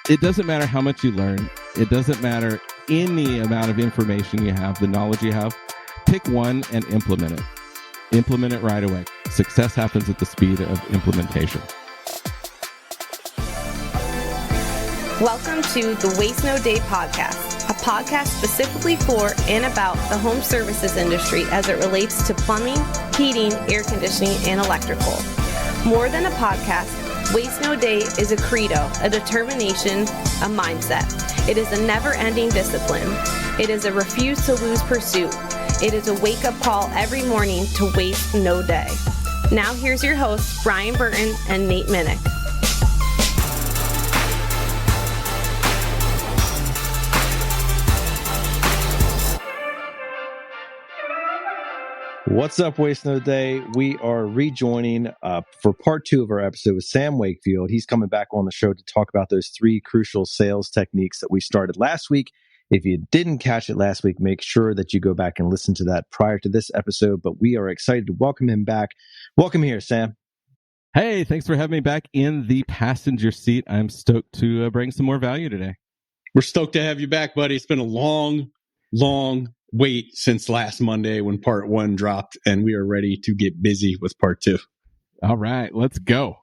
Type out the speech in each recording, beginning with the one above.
It doesn't matter how much you learn. It doesn't matter any amount of information you have, the knowledge you have. Pick one and implement it. Implement it right away. Success happens at the speed of implementation. Welcome to the Waste No Day podcast, a podcast specifically for and about the home services industry as it relates to plumbing, heating, air conditioning, and electrical. More than a podcast, Waste No Day is a credo, a determination, a mindset. It is a never-ending discipline. It is a refuse to lose pursuit. It is a wake-up call every morning to waste no day. Now here's your hosts, Brian Burton and Nate Minnick. What's up, Waste No Day? We are rejoining for part two of our episode with Sam Wakefield. He's coming back on the show to talk about those three crucial sales techniques that we started last week. If you didn't catch it last week, make sure that you go back and listen to that prior to this episode. But we are excited to welcome him back. Welcome here, Sam. Hey, thanks for having me back in the passenger seat. I'm stoked to bring some more value today. We're stoked to have you back, buddy. It's been a long wait since last Monday when part one dropped, and we are ready to get busy with part two. All right, let's go.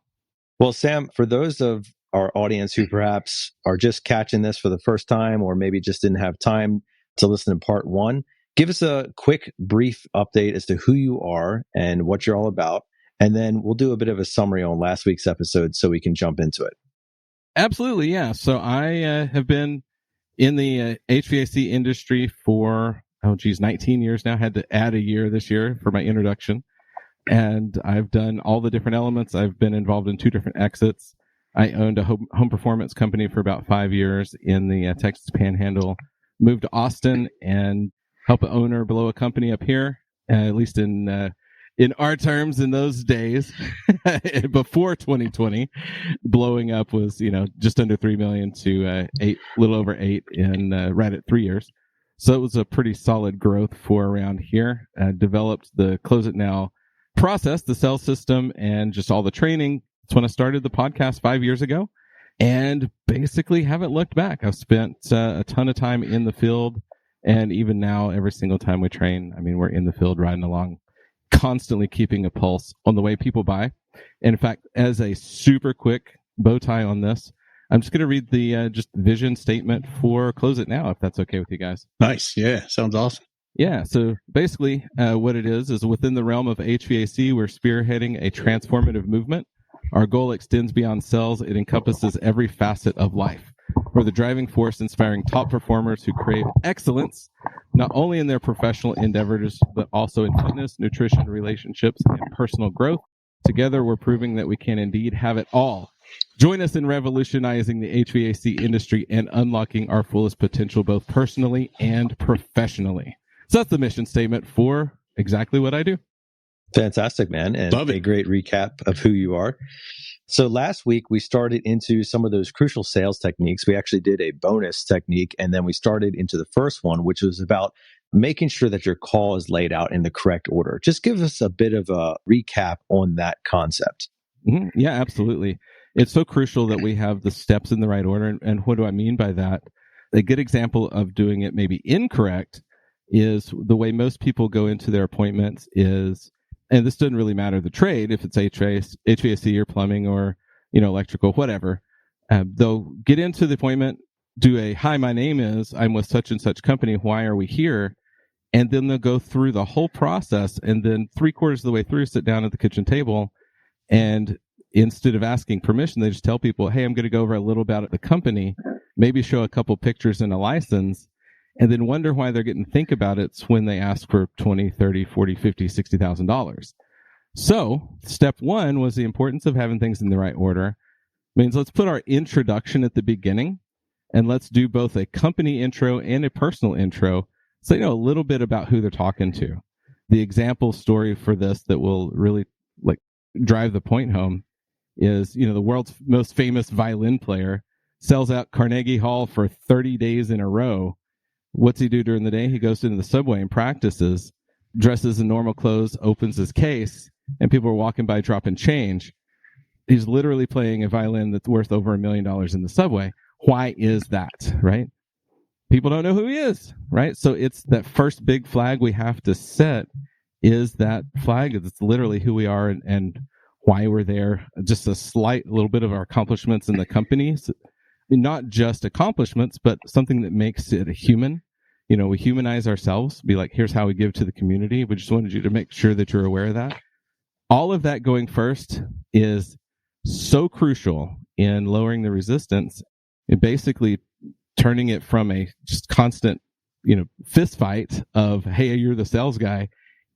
Well, Sam, for those of our audience who perhaps are just catching this for the first time or maybe just didn't have time to listen to part one, give us a quick, brief update as to who you are and what you're all about. And then we'll do a bit of a summary on last week's episode so we can jump into it. Absolutely, yeah. So I have been in the HVAC industry for 19 years now. Had to add a year this year for my introduction. And I've done all the different elements. I've been involved in two different exits. I owned a home performance company for about 5 years in the Texas Panhandle. Moved to Austin and helped an owner blow a company up here, at least in our terms in those days. Before 2020, blowing up was, just under 3 million to little over 8 in right at 3 years. So it was a pretty solid growth for around here. Developed the Close It Now process, the sales system, and just all the training. That's when I started the podcast 5 years ago, and basically haven't looked back. I've spent a ton of time in the field, and even now, every single time we train, we're in the field riding along, constantly keeping a pulse on the way people buy. And in fact, as a super quick bow tie on this, I'm just going to read the just vision statement for Close It Now, if that's okay with you guys. Nice. Yeah. Sounds awesome. Yeah. So basically what it is within the realm of HVAC, we're spearheading a transformative movement. Our goal extends beyond sales. It encompasses every facet of life. We're the driving force inspiring top performers who crave excellence, not only in their professional endeavors, but also in fitness, nutrition, relationships, and personal growth. Together, we're proving that we can indeed have it all. Join us in revolutionizing the HVAC industry and unlocking our fullest potential, both personally and professionally. So that's the mission statement for exactly what I do. Fantastic, man. And a great recap of who you are. So last week, we started into some of those crucial sales techniques. We actually did a bonus technique, and then we started into the first one, which was about making sure that your call is laid out in the correct order. Just give us a bit of a recap on that concept. Mm-hmm. Yeah, absolutely. It's so crucial that we have the steps in the right order. And what do I mean by that? A good example of doing it maybe incorrect is the way most people go into their appointments is, and this doesn't really matter the trade, if it's HVAC or plumbing or, electrical, whatever. They'll get into the appointment, do a, hi, my name is, I'm with such and such company. Why are we here? And then they'll go through the whole process. And then 3/4 of the way through, sit down at the kitchen table. And instead of asking permission, they just tell people, hey, I'm going to go over a little about the company, maybe show a couple pictures and a license, and then wonder why they're getting to think about it when they ask for $20, $30, $40, $50, $60,000. So step one was the importance of having things in the right order. Means let's put our introduction at the beginning, and let's do both a company intro and a personal intro so you know a little bit about who they're talking to. The example story for this that will really drive the point home is, the world's most famous violin player sells out Carnegie Hall for 30 days in a row. What's he do during the day? He goes into the subway and practices, dresses in normal clothes, opens his case, and people are walking by dropping change. He's literally playing a violin that's worth over $1 million in the subway. why is that, right? People don't know who he is, right? So it's that first big flag we have to set is that flag. It's literally who we are and why we're there. Just a slight little bit of our accomplishments in the company. So, not just accomplishments, but something that makes it a human. We humanize ourselves, be like, here's how we give to the community. We just wanted you to make sure that you're aware of that. All of that going first is so crucial in lowering the resistance and basically turning it from a just constant, fist fight of, hey, you're the sales guy,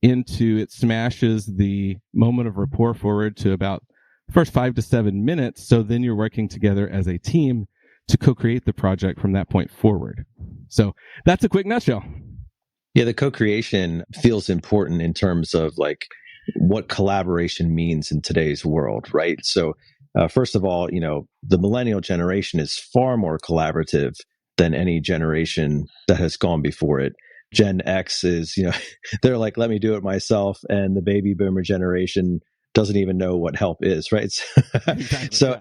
into it smashes the moment of rapport forward to about the first 5 to 7 minutes. So then you're working together as a team to co-create the project from that point forward. So that's a quick nutshell. Yeah, the co-creation feels important in terms of like what collaboration means in today's world, right? So first of all, the millennial generation is far more collaborative than any generation that has gone before it. Gen X is, they're like, let me do it myself. And the baby boomer generation doesn't even know what help is, right? Exactly, So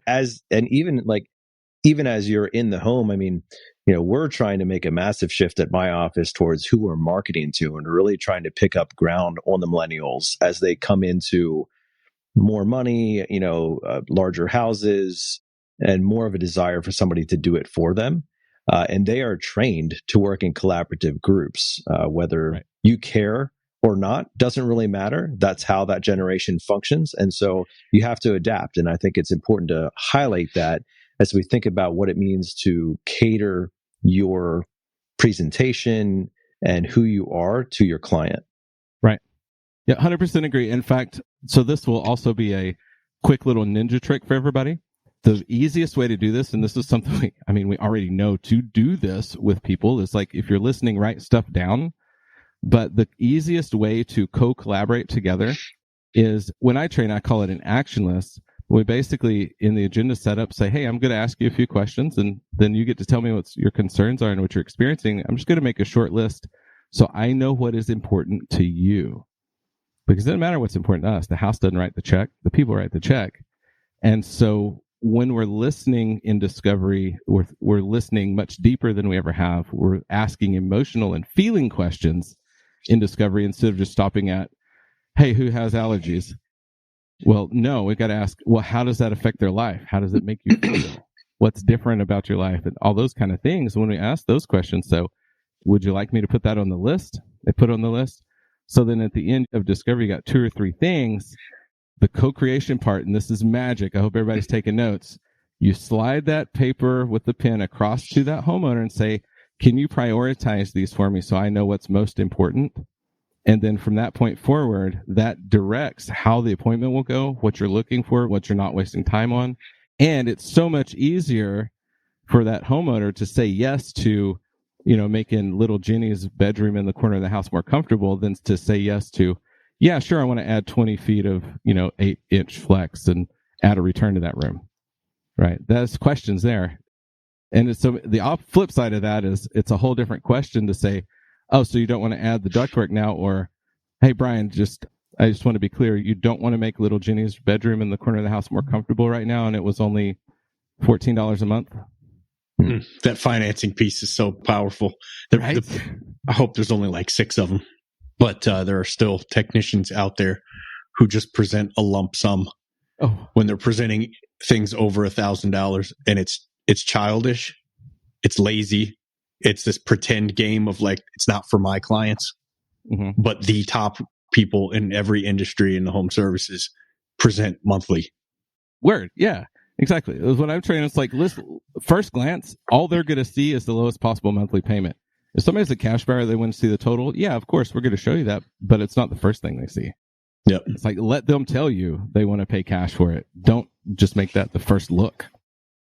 even as you're in the home, I mean, we're trying to make a massive shift at my office towards who we're marketing to and really trying to pick up ground on the millennials as they come into more money, larger houses, and more of a desire for somebody to do it for them. And they are trained to work in collaborative groups, whether you care or not, doesn't really matter. That's how that generation functions. And so you have to adapt. And I think it's important to highlight that as we think about what it means to cater your presentation and who you are to your client. Right. Yeah, 100% agree. In fact, so this will also be a quick little ninja trick for everybody. The easiest way to do this, and this is something we already know to do this with people, is like, if you're listening, write stuff down. But the easiest way to co-collaborate together is, when I train, I call it an action list. We basically, in the agenda setup, say, hey, I'm going to ask you a few questions, and then you get to tell me what your concerns are and what you're experiencing. I'm just going to make a short list so I know what is important to you. Because it doesn't matter what's important to us. The house doesn't write the check. The people write the check. And so when we're listening in discovery, we're listening much deeper than we ever have. We're asking emotional and feeling questions in discovery instead of just stopping at, hey, who has allergies? Well, no, we've got to ask, well, how does that affect their life? How does it make you feel? What's different about your life? And all those kind of things. When we ask those questions, so would you like me to put that on the list? They put it on the list. So then at the end of discovery, you got 2 or 3 things. The co-creation part, and this is magic. I hope everybody's taking notes. You slide that paper with the pen across to that homeowner and say, can you prioritize these for me so I know what's most important? And then from that point forward, that directs how the appointment will go, what you're looking for, what you're not wasting time on. And it's so much easier for that homeowner to say yes to, making little Jenny's bedroom in the corner of the house more comfortable than to say yes to, yeah, sure, I want to add 20 feet of, 8-inch flex and add a return to that room, right? That's questions there. And so the flip side of that is it's a whole different question to say, oh, so you don't want to add the ductwork now, or, hey, Brian, I just want to be clear, you don't want to make little Jenny's bedroom in the corner of the house more comfortable right now, and it was only $14 a month. That financing piece is so powerful. Right? I hope there's only like 6 of them, but there are still technicians out there who just present a lump sum when they're presenting things over $1,000, and it's childish, it's lazy, it's this pretend game of like, it's not for my clients, but the top people in every industry in the home services present monthly. Word, yeah. Exactly. It was when I'm training. It's like, listen, first glance, all they're going to see is the lowest possible monthly payment. If somebody's a cash buyer, they want to see the total. Yeah, of course, we're going to show you that, but it's not the first thing they see. Yep. It's like, let them tell you they want to pay cash for it. Don't just make that the first look.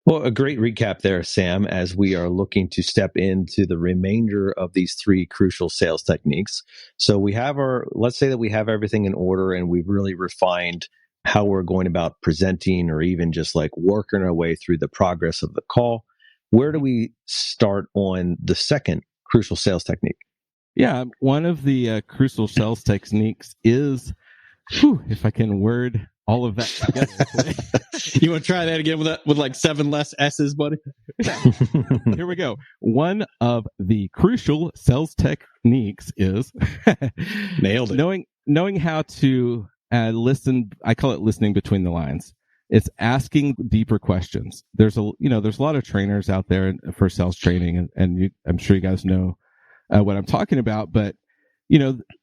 Well, a great recap there, Sam, as we are looking to step into the remainder of these 3 crucial sales techniques. So let's say that we have everything in order and we've really refined how we're going about presenting, or even just like working our way through the progress of the call. Where do we start on the second crucial sales technique? Yeah, one of the crucial sales techniques is, if I can word all of that together. You want to try that again with like 7 less S's, buddy? Here we go. One of the crucial sales techniques is nailed it. Knowing how to listen. I call it listening between the lines. It's asking deeper questions. There's a lot of trainers out there for sales training, and I'm sure you guys know what I'm talking about, but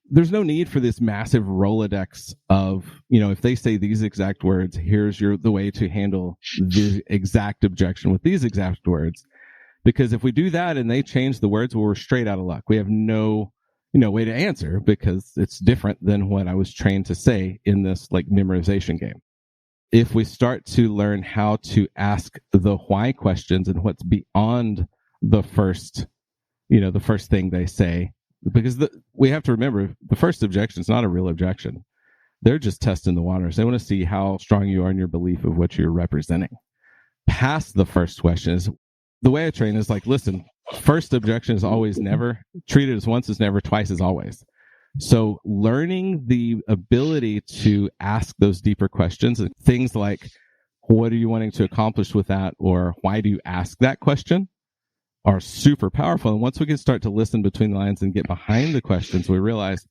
there's no need for this massive Rolodex of, if they say these exact words, here's the way to handle the exact objection with these exact words. Because if we do that and they change the words, well, we're straight out of luck. We have no, way to answer because it's different than what I was trained to say in this like memorization game. If we start to learn how to ask the why questions and what's beyond the first thing they say, because we have to remember the first objection is not a real objection. They're just testing the waters. They want to see how strong you are in your belief of what you're representing. Past the first question is the way I train is like, listen, first objection is always never. Treat it as once is never, twice is always. So learning the ability to ask those deeper questions and things like, what are you wanting to accomplish with that? Or why do you ask that question? Are super powerful. And once we can start to listen between the lines and get behind the questions, we realize,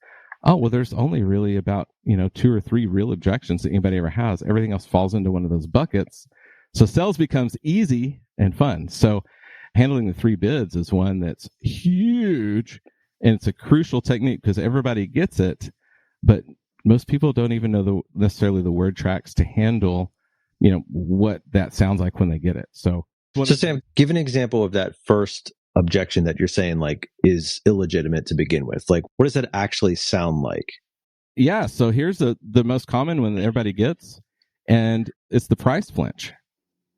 oh, well, there's only really about, 2 or 3 real objections that anybody ever has. Everything else falls into one of those buckets. So sales becomes easy and fun. So handling the 3 bids is one that's huge. And it's a crucial technique because everybody gets it, but most people don't even know necessarily the word tracks to handle, what that sounds like when they get it. So Sam, give an example of that first objection that you're saying like is illegitimate to begin with. Like, what does that actually sound like? Yeah. So here's the most common one that everybody gets, and it's the price flinch,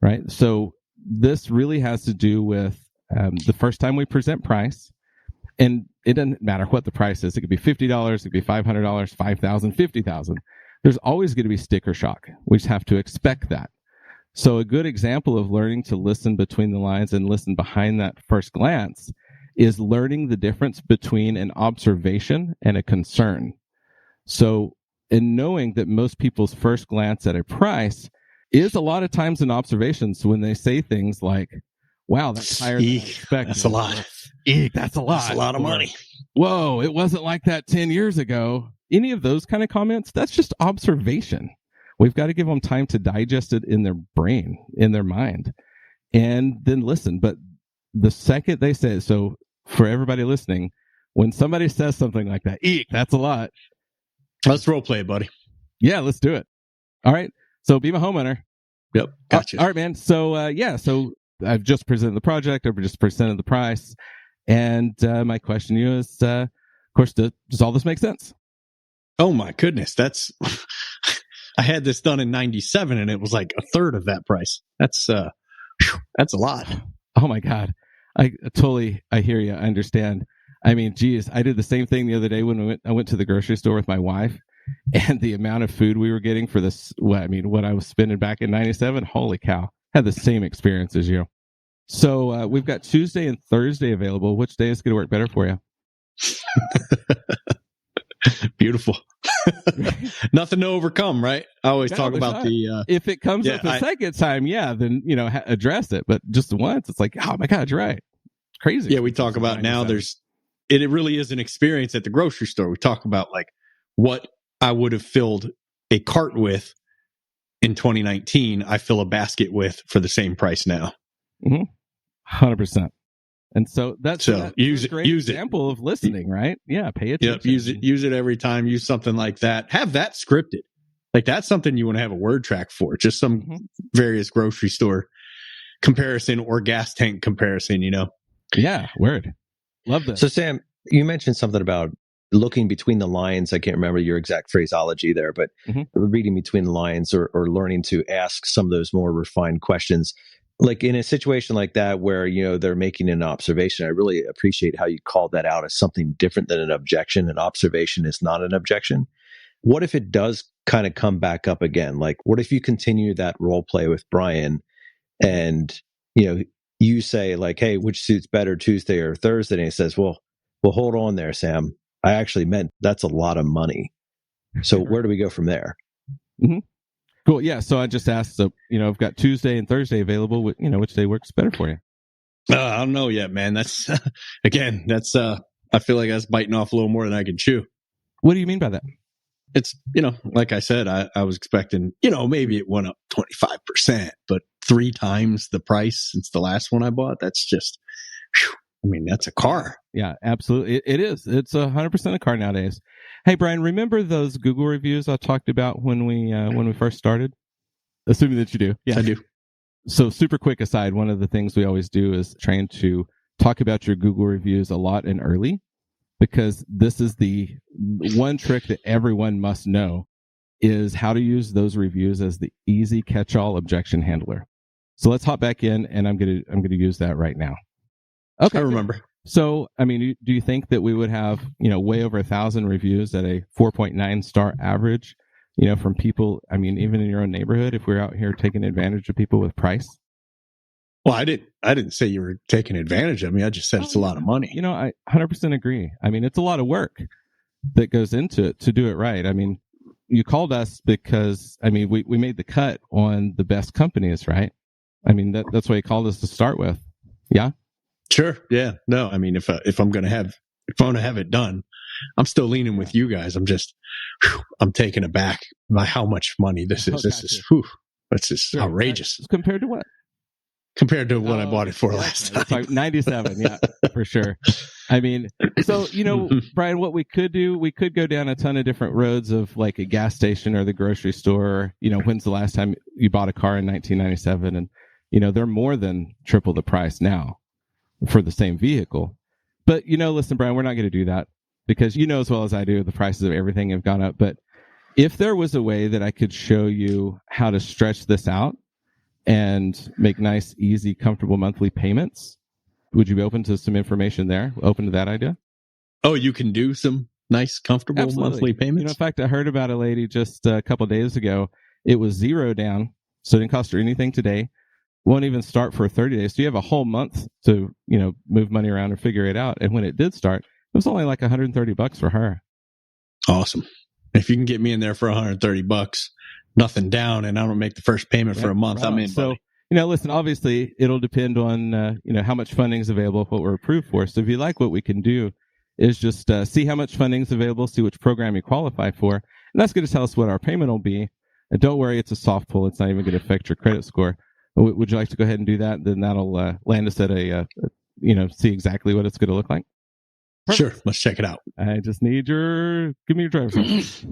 right? So this really has to do with the first time we present price, and it doesn't matter what the price is. It could be $50, it could be $500, $5,000, $50,000. There's always going to be sticker shock. We just have to expect that. So a good example of learning to listen between the lines and listen behind that first glance is learning the difference between an observation and a concern. So in knowing that most people's first glance at a price is a lot of times an observation. So when they say things like, wow, that's higher than I expected. That's a lot. Eek, that's a lot. That's a lot of money. Whoa, it wasn't like that 10 years ago. Any of those kind of comments, that's just observation. We've got to give them time to digest it in their brain, in their mind, and then listen. But the second they say it, so for everybody listening, when somebody says something like that, eek, that's a lot. Let's role play, buddy. Yeah, let's do it. All right. So be my homeowner. Yep. Gotcha. All right, man. So, so I've just presented the project. I've just presented the price. And my question to you is, of course, does all this make sense? Oh, my goodness. I had this done in 97 and it was like a third of that price. That's a lot. Oh my God. I hear you. I understand. I mean, geez, I did the same thing the other day when I went to the grocery store with my wife, and the amount of food we were getting for this, what I was spending back in 97, holy cow, had the same experience as you. So we've got Tuesday and Thursday available. Which day is going to work better for you? Beautiful. Nothing to overcome, right? I always talk about not. If it comes up a second time, then address it. But just once, it's like, oh my God, you're right. It's crazy. Yeah, we talk about now. It really is an experience at the grocery store. We talk about like what I would have filled a cart with in 2019. I fill a basket with for the same price now. 100%. And so that's a great use example of listening, right? Yeah, pay attention. Yep, use it every time. Use something like that. Have that scripted. Like that's something you want to have a word track for. Just some various grocery store comparison or gas tank comparison, Yeah, word. Love this. So Sam, you mentioned something about looking between the lines. I can't remember your exact phraseology there, but reading between the lines or learning to ask some of those more refined questions. Like in a situation like that where, they're making an observation, I really appreciate how you called that out as something different than an objection. An observation is not an objection. What if it does kind of come back up again? Like, what if you continue that role play with Brian and, you say like, hey, which suits better, Tuesday or Thursday? And he says, well, hold on there, Sam. I actually meant that's a lot of money. So where do we go from there? Cool. Yeah. So I just asked, so, I've got Tuesday and Thursday available. Which day works better for you? I don't know yet, man. That's, again, I feel like that's biting off a little more than I can chew. What do you mean by that? It's, like I said, I was expecting, maybe it went up 25%, but 3 times the price since the last one I bought. That's just, that's a car. Yeah, absolutely. It is. It's 100% a car nowadays. Hey, Brian, remember those Google reviews I talked about when we first started? Assuming that you do. Yeah, I do. So super quick aside, one of the things we always do is trying to talk about your Google reviews a lot and early, because this is the one trick that everyone must know is how to use those reviews as the easy catch-all objection handler. So let's hop back in, and I'm going to use that right now. Okay. I remember. So, do you think that we would have, way over 1,000 reviews at a 4.9 star average, from people, even in your own neighborhood, if we're out here taking advantage of people with price? Well, I didn't say you were taking advantage of me. I just said it's a lot of money. I 100% agree. It's a lot of work that goes into it to do it right. You called us because, we made the cut on the best companies, right? That's why you called us to start with. Yeah. Sure. Yeah. No, if I'm going to have it done, I'm still leaning with you guys. I'm taken aback by how much money this is. That's just outrageous. Compared to what? Compared to what I bought it for last time. It's like 97. Yeah, for sure. So, Brian, what we could do, we could go down a ton of different roads of like a gas station or the grocery store. When's the last time you bought a car in 1997? And, they're more than triple the price now for the same vehicle. But, listen, Brian, we're not going to do that because as well as I do, the prices of everything have gone up. But if there was a way that I could show you how to stretch this out and make nice, easy, comfortable monthly payments, would you be open to some information there? Open to that idea? Oh, you can do some nice, comfortable monthly payments? In fact, I heard about a lady just a couple of days ago. It was 0 down, so it didn't cost her anything today. Won't even start for 30 days. So you have a whole month to, move money around and figure it out. And when it did start, it was only like $130 for her. Awesome. If you can get me in there for $130, nothing down, and I don't make the first payment for a month, I'm in. So, listen, obviously it'll depend on, how much funding is available, what we're approved for. So if you like, what we can do is just see how much funding is available, see which program you qualify for. And that's going to tell us what our payment will be. And don't worry, it's a soft pull. It's not even going to affect your credit score. Would you like to go ahead and do that? Then that'll land us at see exactly what it's going to look like. Perfect. Sure. Let's check it out. I just need give me your driver's license.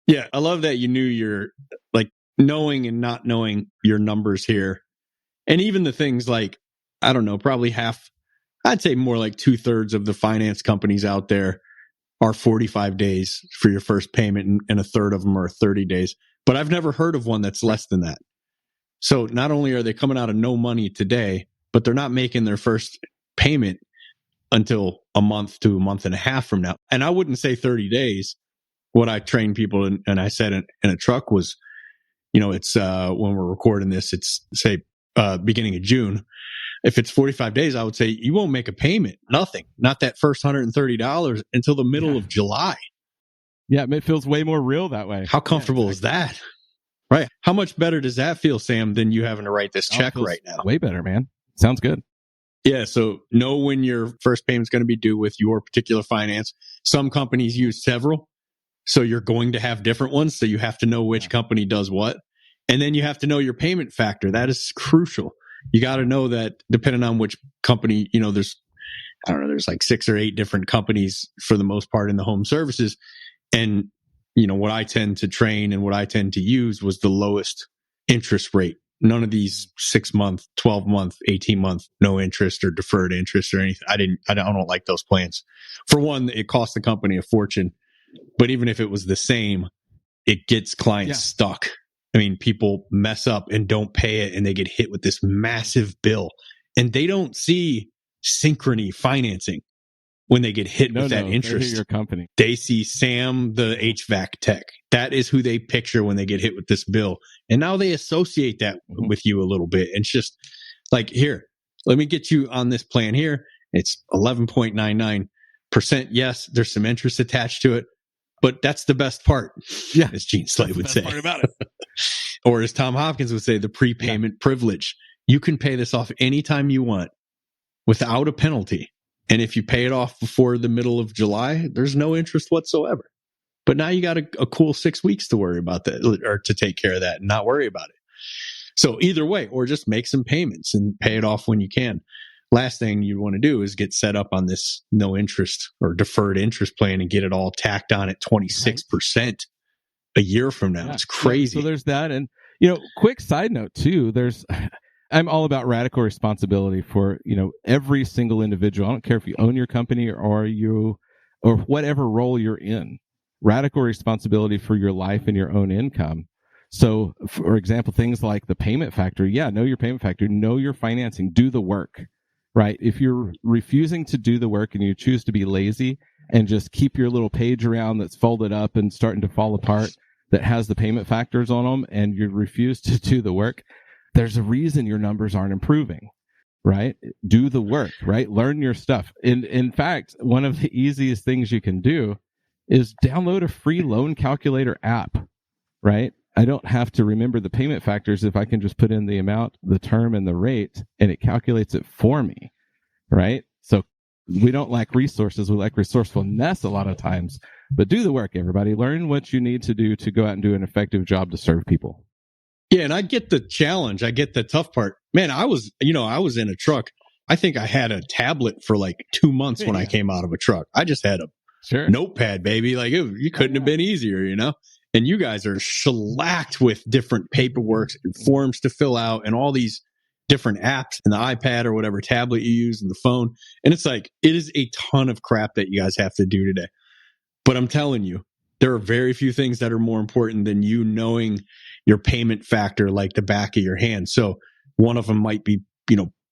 Yeah. I love that you knew your, knowing and not knowing your numbers here. And even the things like, I don't know, probably I'd say more like 2/3 of the finance companies out there are 45 days for your first payment, and 1/3 of them are 30 days. But I've never heard of one that's less than that. So not only are they coming out of no money today, but they're not making their first payment until a month to a month and a half from now. And I wouldn't say 30 days. What I train people and I said in a truck was, it's when we're recording this, it's say beginning of June. If it's 45 days, I would say you won't make a payment. Nothing. Not that first $130 until the middle of July. Yeah, it feels way more real that way. How comfortable is that? Right. How much better does that feel, Sam, than you having to write this check right now? Way better, man. Sounds good. Yeah. So know when your first payment's going to be due with your particular finance. Some companies use several. So you're going to have different ones. So you have to know which company does what. And then you have to know your payment factor. That is crucial. You got to know that depending on which company, there's like 6 or 8 different companies for the most part in the home services. And what I tend to train and what I tend to use was the lowest interest rate. None of these 6-month, 12-month, 18-month, no interest or deferred interest or anything. I don't like those plans. For one, it costs the company a fortune, but even if it was the same, it gets clients stuck. People mess up and don't pay it and they get hit with this massive bill, and they don't see synchrony financing. When they get hit with that interest, your company. They see Sam, the HVAC tech. That is who they picture when they get hit with this bill. And now they associate that with you a little bit. And it's just like, here, let me get you on this plan here. It's 11.99%. Yes, there's some interest attached to it. but that's the best part. Yeah. As Gene Slade would say. Part about it. Or as Tom Hopkins would say, the prepayment privilege. You can pay this off anytime you want without a penalty. And if you pay it off before the middle of July, there's no interest whatsoever. But now you got a cool 6 weeks to worry about that, or to take care of that and not worry about it. So either way, or just make some payments and pay it off when you can. Last thing you want to do is get set up on this no interest or deferred interest plan and get it all tacked on at 26% a year from now. It's crazy. So there's that. And, quick side note too, I'm all about radical responsibility for, every single individual. I don't care if you own your company or whatever role you're in. Radical responsibility for your life and your own income. So, for example, things like the payment factor. Yeah, know your payment factor. Know your financing. Do the work, right? If you're refusing to do the work and you choose to be lazy and just keep your little page around that's folded up and starting to fall apart that has the payment factors on them, and you refuse to do the work, there's a reason your numbers aren't improving, right? Do the work, right? Learn your stuff. In fact, one of the easiest things you can do is download a free loan calculator app, right? I don't have to remember the payment factors if I can just put in the amount, the term, and the rate, and it calculates it for me, right? So we don't lack resources. We lack resourcefulness a lot of times. But do the work, everybody. Learn what you need to do to go out and do an effective job to serve people. Yeah, and I get the challenge. I get the tough part. Man, I was in a truck. I think I had a tablet for like 2 months when I came out of a truck. I just had a notepad, baby. Like, you couldn't have been easier, And you guys are shellacked with different paperwork and forms to fill out and all these different apps and the iPad or whatever tablet you use and the phone. And it's like, it is a ton of crap that you guys have to do today. But I'm telling you, there are very few things that are more important than you knowing your payment factor like the back of your hand. So one of them might be,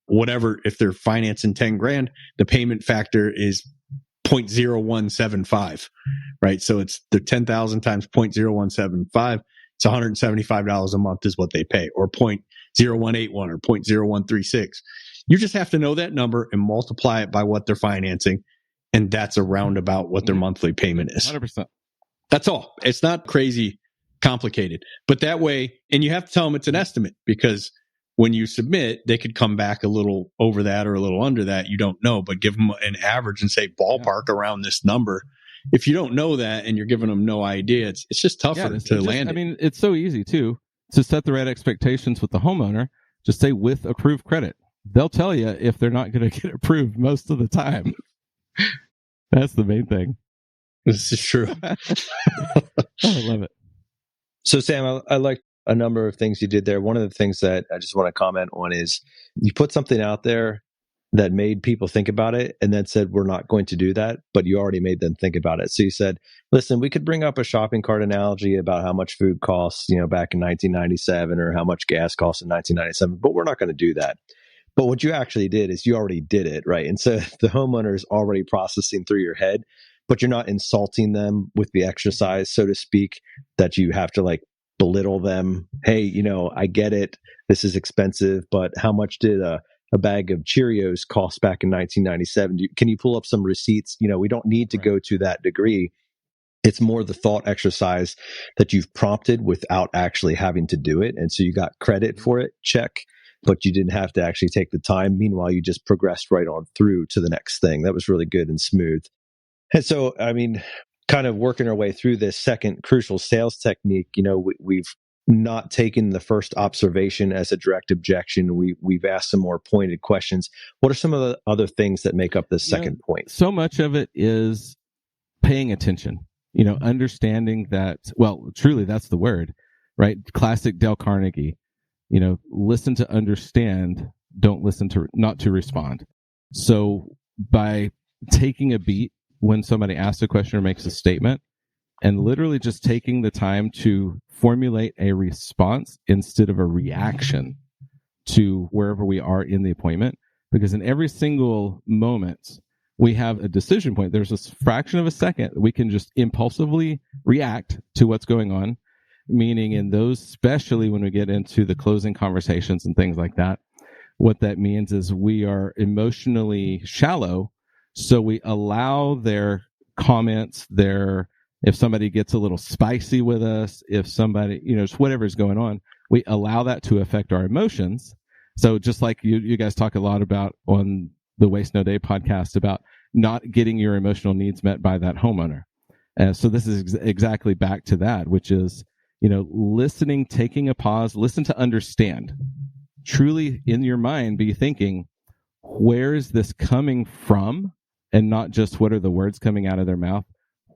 whatever, if they're financing 10 grand, the payment factor is 0.0175, right? So it's the 10,000 times 0.0175. It's $175 a month is what they pay, or 0.0181 or 0.0136. You just have to know that number and multiply it by what they're financing. And that's a roundabout what their monthly payment is. 100%. That's all. It's not crazy complicated, but that way, and you have to tell them it's an estimate, because when you submit, they could come back a little over that or a little under that. You don't know, but give them an average and say ballpark around this number. If you don't know that and you're giving them no idea, it's just tougher to land it. I mean, it's so easy too to set the right expectations with the homeowner. Just say with approved credit. They'll tell you if they're not going to get approved most of the time. That's the main thing. This is true. I love it. So, Sam, I like a number of things you did there. One of the things that I just want to comment on is you put something out there that made people think about it and then said, we're not going to do that, but you already made them think about it. So you said, listen, we could bring up a shopping cart analogy about how much food costs, back in 1997 or how much gas costs in 1997, but we're not going to do that. But what you actually did is you already did it, right? And so the homeowner is already processing through your head, but you're not insulting them with the exercise, so to speak, that you have to belittle them. Hey, I get it. This is expensive, but how much did a bag of Cheerios cost back in 1997? Can you pull up some receipts? We don't need to go to that degree. It's more the thought exercise that you've prompted without actually having to do it. And so you got credit for it, check, but you didn't have to actually take the time. Meanwhile, you just progressed right on through to the next thing. That was really good and smooth. And so, kind of working our way through this second crucial sales technique, we've not taken the first observation as a direct objection. We've asked some more pointed questions. What are some of the other things that make up this second point? So much of it is paying attention, understanding that, well, truly that's the word, right? Classic Dale Carnegie, listen to understand, don't listen to, not to respond. So by taking a beat when somebody asks a question or makes a statement, and literally just taking the time to formulate a response instead of a reaction to wherever we are in the appointment. Because in every single moment, we have a decision point. There's a fraction of a second we can just impulsively react to what's going on, meaning in those, especially when we get into the closing conversations and things like that, what that means is we are emotionally shallow. So we allow their comments, their if somebody gets a little spicy with us, if somebody, just whatever's going on, we allow that to affect our emotions. So just like you guys talk a lot about on the Waste No Day podcast about not getting your emotional needs met by that homeowner. So this is exactly back to that, which is, listening, taking a pause, listen to understand. Truly in your mind, be thinking, where is this coming from? And not just what are the words coming out of their mouth.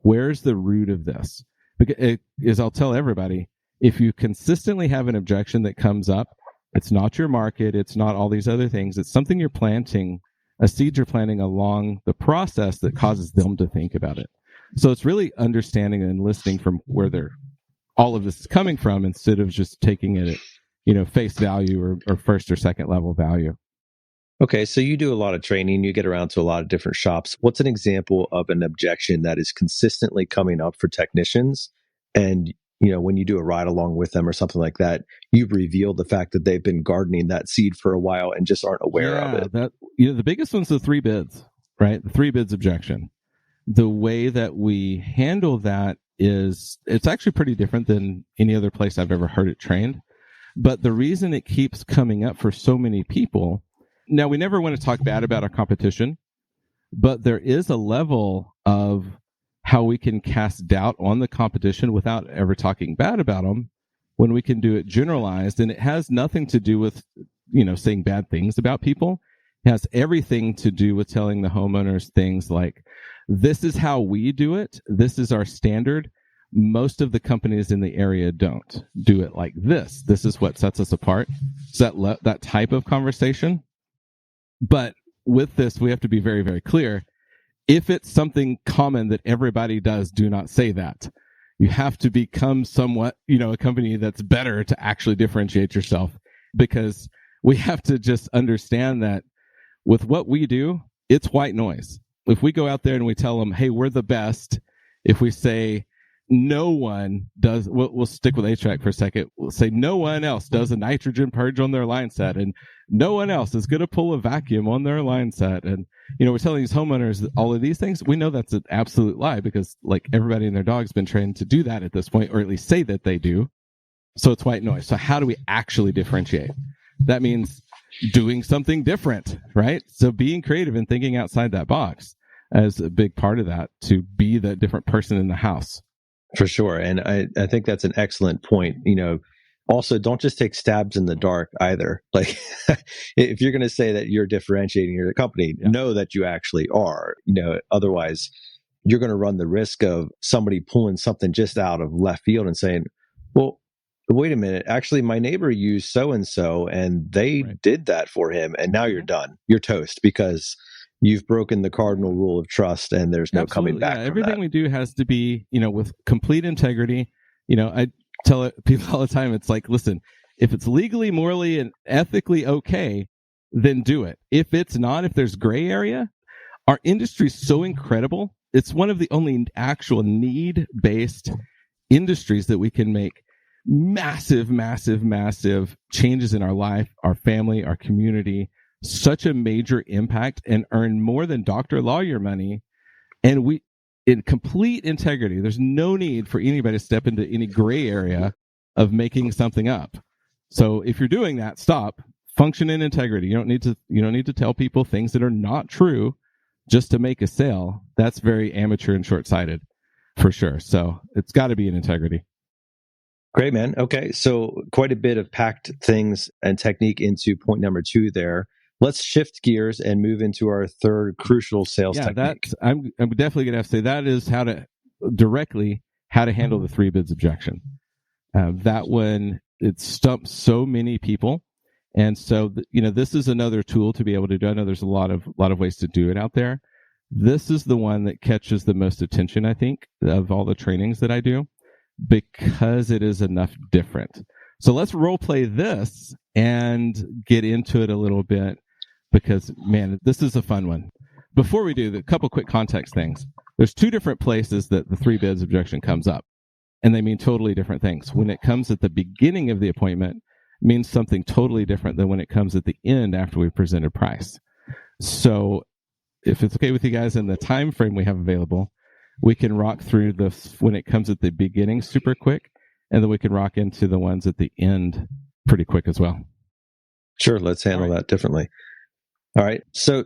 Where's the root of this? Because I'll tell everybody, if you consistently have an objection that comes up, it's not your market, it's not all these other things, it's something you're planting, a seed you're planting along the process that causes them to think about it. So it's really understanding and listening from where all of this is coming from instead of just taking it at, face value or first or second level value. Okay, so you do a lot of training, you get around to a lot of different shops. What's an example of an objection that is consistently coming up for technicians? And, when you do a ride along with them or something like that, you've revealed the fact that they've been gardening that seed for a while and just aren't aware of it. The biggest one's the 3 bids, right? The 3 bids objection. The way that we handle that is, it's actually pretty different than any other place I've ever heard it trained. But the reason it keeps coming up for so many people, now we never want to talk bad about our competition, but there is a level of how we can cast doubt on the competition without ever talking bad about them when we can do it generalized. And it has nothing to do with, saying bad things about people. It has everything to do with telling the homeowners things like, this is how we do it. This is our standard. Most of the companies in the area don't do it like this. This is what sets us apart. So that type of conversation. But with this, we have to be very, very clear. If it's something common that everybody does, do not say that. You have to become somewhat, a company that's better to actually differentiate yourself, because we have to just understand that with what we do, it's white noise. If we go out there and we tell them, hey, we're the best, if we say no one does, we'll stick with HVAC for a second. We'll say no one else does a nitrogen purge on their line set, and no one else is going to pull a vacuum on their line set. And, we're telling these homeowners all of these things. We know that's an absolute lie, because like everybody and their dog's been trained to do that at this point, or at least say that they do. So it's white noise. So how do we actually differentiate? That means doing something different, right? So being creative and thinking outside that box as a big part of that, to be the different person in the house. For sure. And I think that's an excellent point. Also, don't just take stabs in the dark either. Like, if you're going to say that you're differentiating your company, know that you actually are. Otherwise, you're going to run the risk of somebody pulling something just out of left field and saying, well, wait a minute, actually, my neighbor used so-and-so and they did that for him. And now you're done. You're toast, because you've broken the cardinal rule of trust and there's no coming back from everything that. We do has to be, with complete integrity. I tell people all the time, it's like, listen, if it's legally, morally, and ethically okay, then do it. If it's not, if there's gray area, our industry is so incredible. It's one of the only actual need-based industries that we can make massive, massive, massive changes in our life, our family, our community, such a major impact, and earn more than doctor, lawyer money. And we, in complete integrity, there's no need for anybody to step into any gray area of making something up. So if you're doing that, stop. Function in integrity. You don't need to tell people things that are not true just to make a sale. That's very amateur and short-sighted, for sure. So it's got to be in integrity. Great, man. Okay, so quite a bit of packed things and technique into point number 2 there. Let's shift gears and move into our third crucial sales technique. I'm definitely going to have to say that is how to handle the 3 bids objection. That one, it stumps so many people. And so, this is another tool to be able to do. I know there's a lot of ways to do it out there. This is the one that catches the most attention, I think, of all the trainings that I do, because it is enough different. So let's role play this and get into it a little bit, because, man, this is a fun one. Before we do, a couple quick context things. There's 2 different places that the 3 bids objection comes up, and they mean totally different things. When it comes at the beginning of the appointment, it means something totally different than when it comes at the end after we've presented price. So if it's okay with you guys in the time frame we have available, we can rock through when it comes at the beginning super quick, and then we can rock into the ones at the end pretty quick as well. Sure, let's handle that differently. All right. So,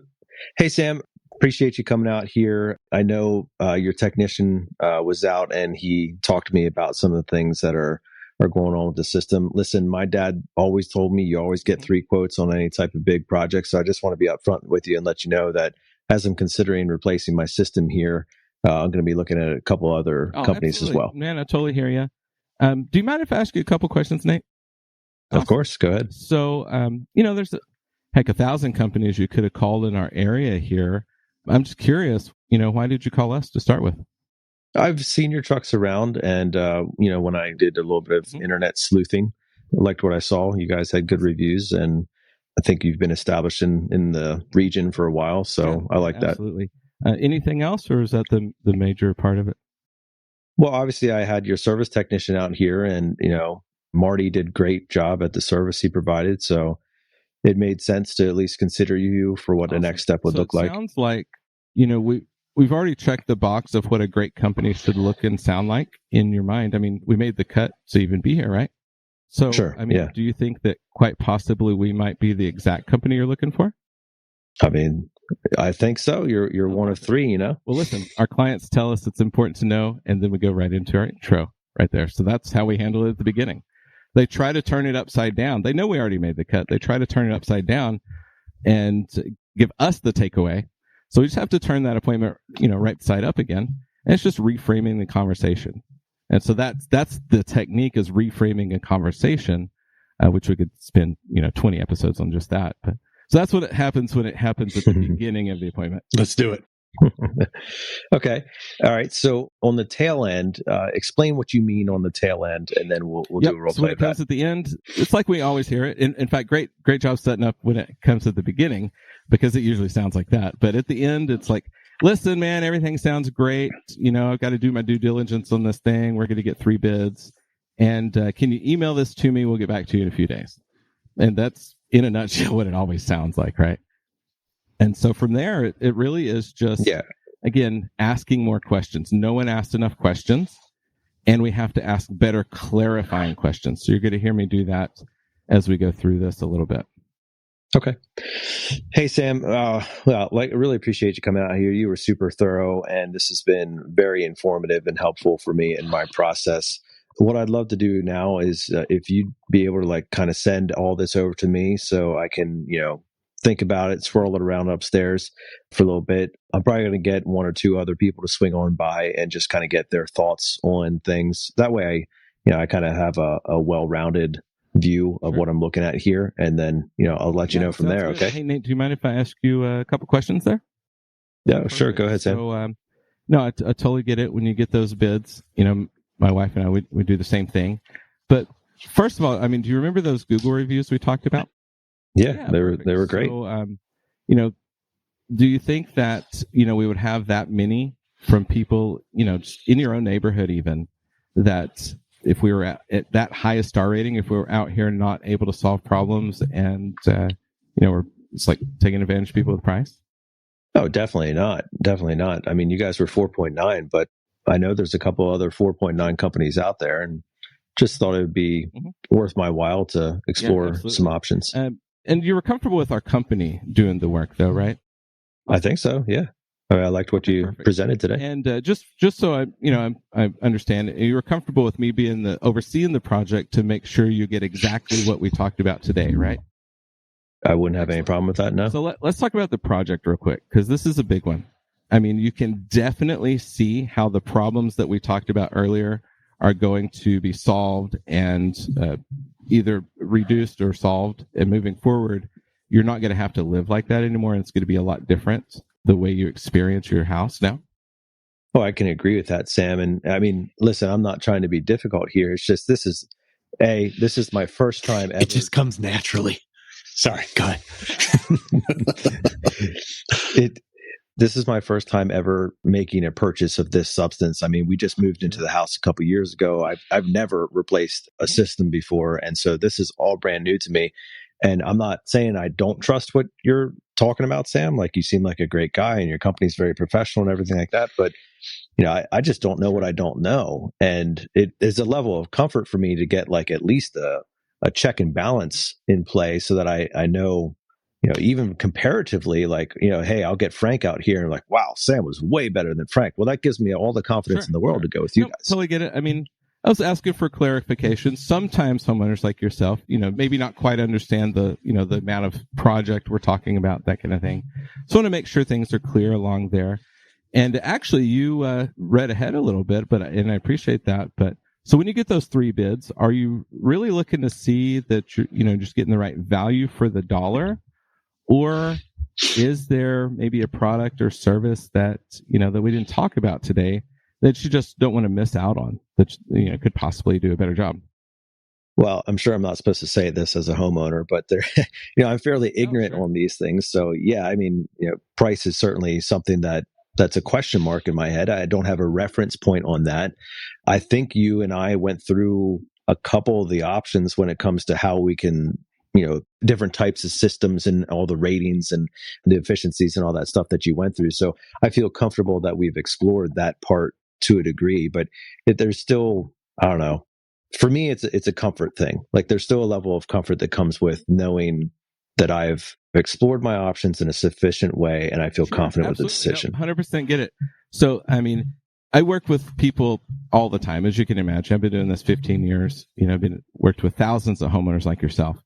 hey, Sam, appreciate you coming out here. I know your technician was out and he talked to me about some of the things that are going on with the system. Listen, my dad always told me you always get 3 quotes on any type of big project. So I just want to be upfront with you and let you know that as I'm considering replacing my system here, I'm going to be looking at a couple other companies absolutely. as well. Man, I totally hear you. Do you mind if I ask you a couple questions, Nate? Awesome. Of course. Go ahead. So, there's 1,000 companies you could have called in our area here. I'm just curious, why did you call us to start with? I've seen your trucks around, and when I did a little bit of internet sleuthing, I liked what I saw. You guys had good reviews, and I think you've been established in the region for a while, so I like that. Absolutely. Anything else, or is that the major part of it? Well, obviously, I had your service technician out here, and Marty did a great job at the service he provided, so it made sense to at least consider you for what the next step would look like. Sounds like we've already checked the box of what a great company should look and sound like in your mind. I mean, we made the cut to even be here, right? So, sure, do you think that quite possibly we might be the exact company you're looking for? I mean, I think so. You're one of 3, Well, listen, our clients tell us it's important to know, and then we go right into our intro right there. So that's how we handle it at the beginning. They try to turn it upside down. They know we already made the cut. They try to turn it upside down and give us the takeaway. So we just have to turn that appointment, right side up again. And it's just reframing the conversation. And so that's the technique, is reframing a conversation, which we could spend, 20 episodes on just that. But so that's what happens when it happens at the beginning of the appointment. Let's do it. Okay. All right. So on the tail end, explain what you mean on the tail end, and then we'll do a role play. So when it comes at the end, it's like we always hear it. In fact, great job setting up when it comes at the beginning, because it usually sounds like that. But at the end, it's like, listen, man, everything sounds great. I've got to do my due diligence on this thing. We're going to get 3 bids. And can you email this to me? We'll get back to you in a few days. And that's, in a nutshell, what it always sounds like, right? And so from there, it really is just, again, asking more questions. No one asked enough questions, and we have to ask better clarifying questions. So you're going to hear me do that as we go through this a little bit. Okay. Hey, Sam. Really appreciate you coming out here. You were super thorough, and this has been very informative and helpful for me in my process. What I'd love to do now is if you'd be able to kind of send all this over to me so I can, think about it, swirl it around upstairs for a little bit. I'm probably going to get 1 or 2 other people to swing on by and just kind of get their thoughts on things. That way, I kind of have a well-rounded view of what I'm looking at here, and then I'll let you know from there. Good. Okay. Hey, Nate, do you mind if I ask you a couple questions there? Yeah, sure. Go ahead, Sam. So, no, I totally get it. When you get those bids, my wife and I we do the same thing. But first of all, do you remember those Google reviews we talked about? Yeah, they were great. So, do you think that we would have that many from people just in your own neighborhood, even, that if we were at that highest star rating, if we were out here not able to solve problems, and we're just like taking advantage of people with price? Oh, definitely not. Definitely not. You guys were 4.9, but I know there's a couple other 4.9 companies out there, and just thought it would be worth my while to explore some options. And you were comfortable with our company doing the work, though, right? I think so. Yeah. I liked what you presented today. And just so I understand, you were comfortable with me being overseeing the project to make sure you get exactly what we talked about today, right? I wouldn't have any problem with that. No. So let's talk about the project real quick, because this is a big one. You can definitely see how the problems that we talked about earlier are going to be solved and either reduced or solved. And moving forward, you're not going to have to live like that anymore. And it's going to be a lot different the way you experience your house now. Oh, I can agree with that, Sam. And listen, I'm not trying to be difficult here. It's just, this is my first time ever. It just comes naturally. Sorry, go ahead. This is my first time ever making a purchase of this substance. We just moved into the house a couple of years ago. I've never replaced a system before, and so this is all brand new to me. And I'm not saying I don't trust what you're talking about, Sam. Like, you seem like a great guy and your company's very professional and everything like that. But, I just don't know what I don't know. And it is a level of comfort for me to get like at least a check and balance in play so that I know, even comparatively, like, hey, I'll get Frank out here and like, wow, Sam was way better than Frank. Well, that gives me all the confidence in the world to go with you guys. Totally get it. I mean, I was asking for clarification. Sometimes homeowners like yourself, maybe not quite understand the amount of project we're talking about, that kind of thing. So I want to make sure things are clear along there. And actually, you read ahead a little bit, and I appreciate that. But so when you get those 3 bids, are you really looking to see that you're, just getting the right value for the dollar? Or is there maybe a product or service that, that we didn't talk about today that you just don't want to miss out on, that could possibly do a better job? Well, I'm sure I'm not supposed to say this as a homeowner, but I'm fairly ignorant on these things. So yeah, I mean, price is certainly something that's a question mark in my head. I don't have a reference point on that. I think you and I went through a couple of the options when it comes to how we can, different types of systems and all the ratings and the efficiencies and all that stuff that you went through. So I feel comfortable that we've explored that part to a degree, but there's still, I don't know. For me, it's a comfort thing. Like, there's still a level of comfort that comes with knowing that I've explored my options in a sufficient way and I feel confident with the decision. 100% get it. So, I mean, I work with people all the time, as you can imagine. I've been doing this 15 years. I've worked with thousands of homeowners like yourself.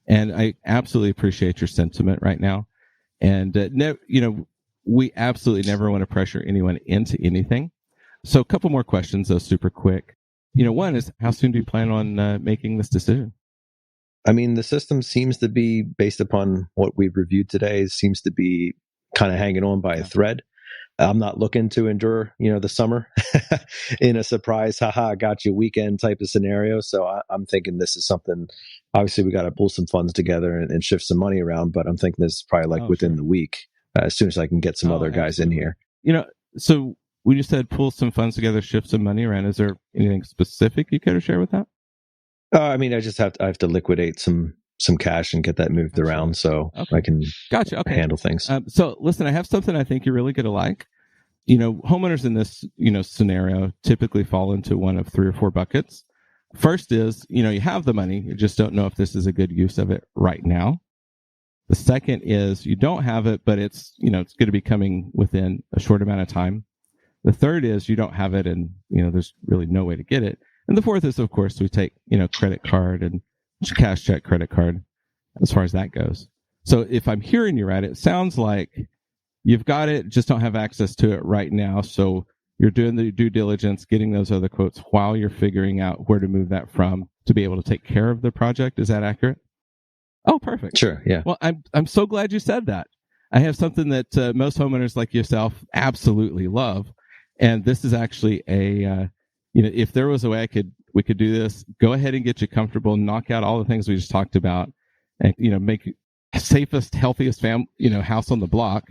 And I absolutely appreciate your sentiment right now. And, we absolutely never want to pressure anyone into anything. So a couple more questions, though, super quick. One is, how soon do you plan on making this decision? I mean, the system seems to be, based upon what we've reviewed today, seems to be kind of hanging on by a thread. I'm not looking to endure, the summer in a surprise, haha, got you weekend type of scenario. So I'm thinking this is something, obviously we got to pull some funds together and shift some money around, but I'm thinking this is probably within the week, as soon as I can get some other guys in here. So when you said pull some funds together, shift some money around, is there anything specific you care to share with that? I mean, I have to liquidate some cash and get that moved around so I can handle things. So listen, I have something I think you're really going to like. Homeowners in this, scenario typically fall into one of 3 or 4 buckets. First is, you have the money, you just don't know if this is a good use of it right now. The second is you don't have it, but it's, it's going to be coming within a short amount of time. The third is you don't have it and, there's really no way to get it. And the fourth is, of course, we take, credit card and cash check, credit card, as far as that goes. So if I'm hearing you right, it sounds like you've got it, just don't have access to it right now. So you're doing the due diligence, getting those other quotes while you're figuring out where to move that from to be able to take care of the project. Is that accurate? Oh, perfect. Sure. Yeah. Well, I'm so glad you said that. I have something that most homeowners like yourself absolutely love. And this is actually if there was a way we could do this, go ahead and get you comfortable, knock out all the things we just talked about, and make safest, healthiest house on the block.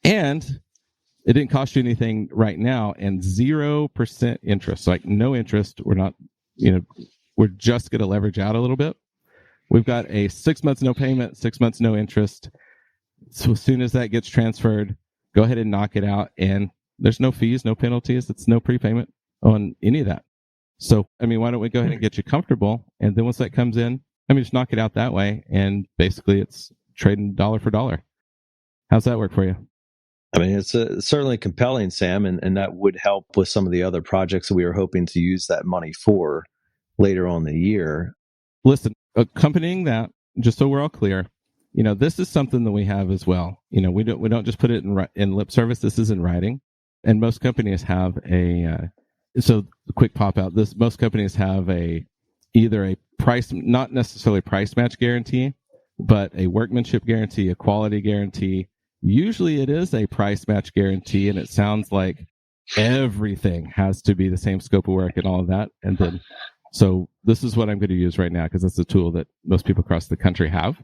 And it didn't cost you anything right now, and 0% interest. Like, no interest. We're not, we're just going to leverage out a little bit. We've got a 6 months no payment, 6 months no interest. So as soon as that gets transferred, go ahead and knock it out, and there's no fees, no penalties. It's no prepayment on any of that. So, I mean, why don't we go ahead and get you comfortable? And then once that comes in, just knock it out that way. And basically it's trading dollar for dollar. How's that work for you? I mean, it's certainly compelling, Sam, and that would help with some of the other projects that we were hoping to use that money for later on in the year. Listen, accompanying that, just so we're all clear, this is something that we have as well. We don't just put it in lip service. This is in writing. And most companies have so quick pop out. Most companies have either a price, not necessarily price match guarantee, but a workmanship guarantee, a quality guarantee. Usually it is a price match guarantee, and it sounds like everything has to be the same scope of work and all of that. And then, so this is what I'm going to use right now, because that's a tool that most people across the country have.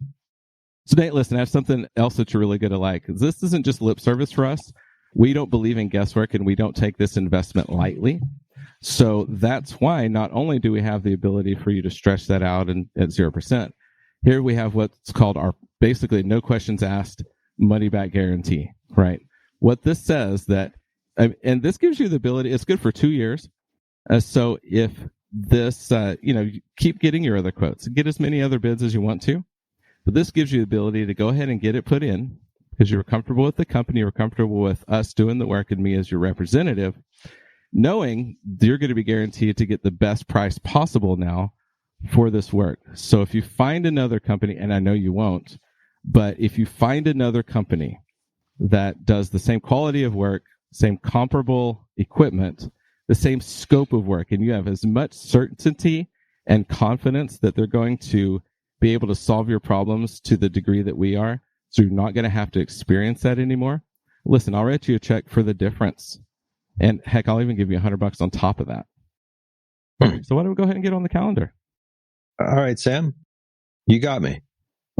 So Nate, listen, I have something else that you're really going to like. This isn't just lip service for us. We don't believe in guesswork, and we don't take this investment lightly. So that's why not only do we have the ability for you to stretch that out at 0%, Here we have what's called our basically no questions asked money back guarantee, right? What this says that, and this gives you the ability, it's good for 2 years. So if this, you keep getting your other quotes, get as many other bids as you want to, but this gives you the ability to go ahead and get it put in because you're comfortable with the company, you're comfortable with us doing the work and me as your representative, knowing you're going to be guaranteed to get the best price possible now for this work. So if you find another company, and I know you won't, but if you find another company that does the same quality of work, same comparable equipment, the same scope of work, and you have as much certainty and confidence that they're going to be able to solve your problems to the degree that we are, so you're not going to have to experience that anymore. Listen, I'll write you a check for the difference. And heck, I'll even give you $100 on top of that. So why don't we go ahead and get on the calendar? All right, Sam, you got me.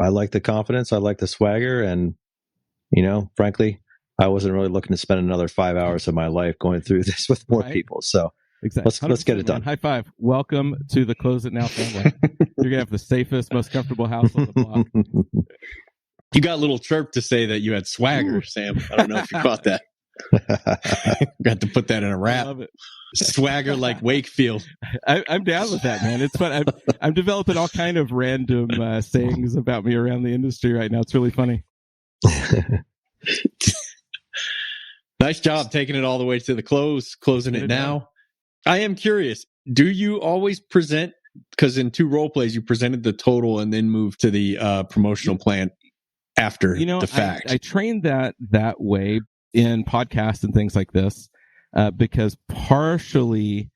I like the confidence. I like the swagger. And, frankly, I wasn't really looking to spend another 5 hours of my life going through this with more people. So exactly. let's get it done. High five. Welcome to the Close It Now family. You're going to have the safest, most comfortable house on the block. You got a little chirp to say that you had swagger, Sam. I don't know if you caught that. Got to put that in a rap. I love it. Swagger like Wakefield. I'm down with that, man. It's fun. I'm developing all kind of random sayings about me around the industry right now. It's really funny. Nice job taking it all the way to the closing it now. I am curious. Do you always present, because in 2 role plays, you presented the total and then moved to the promotional plan after the fact? I trained that way in podcasts and things like this because partially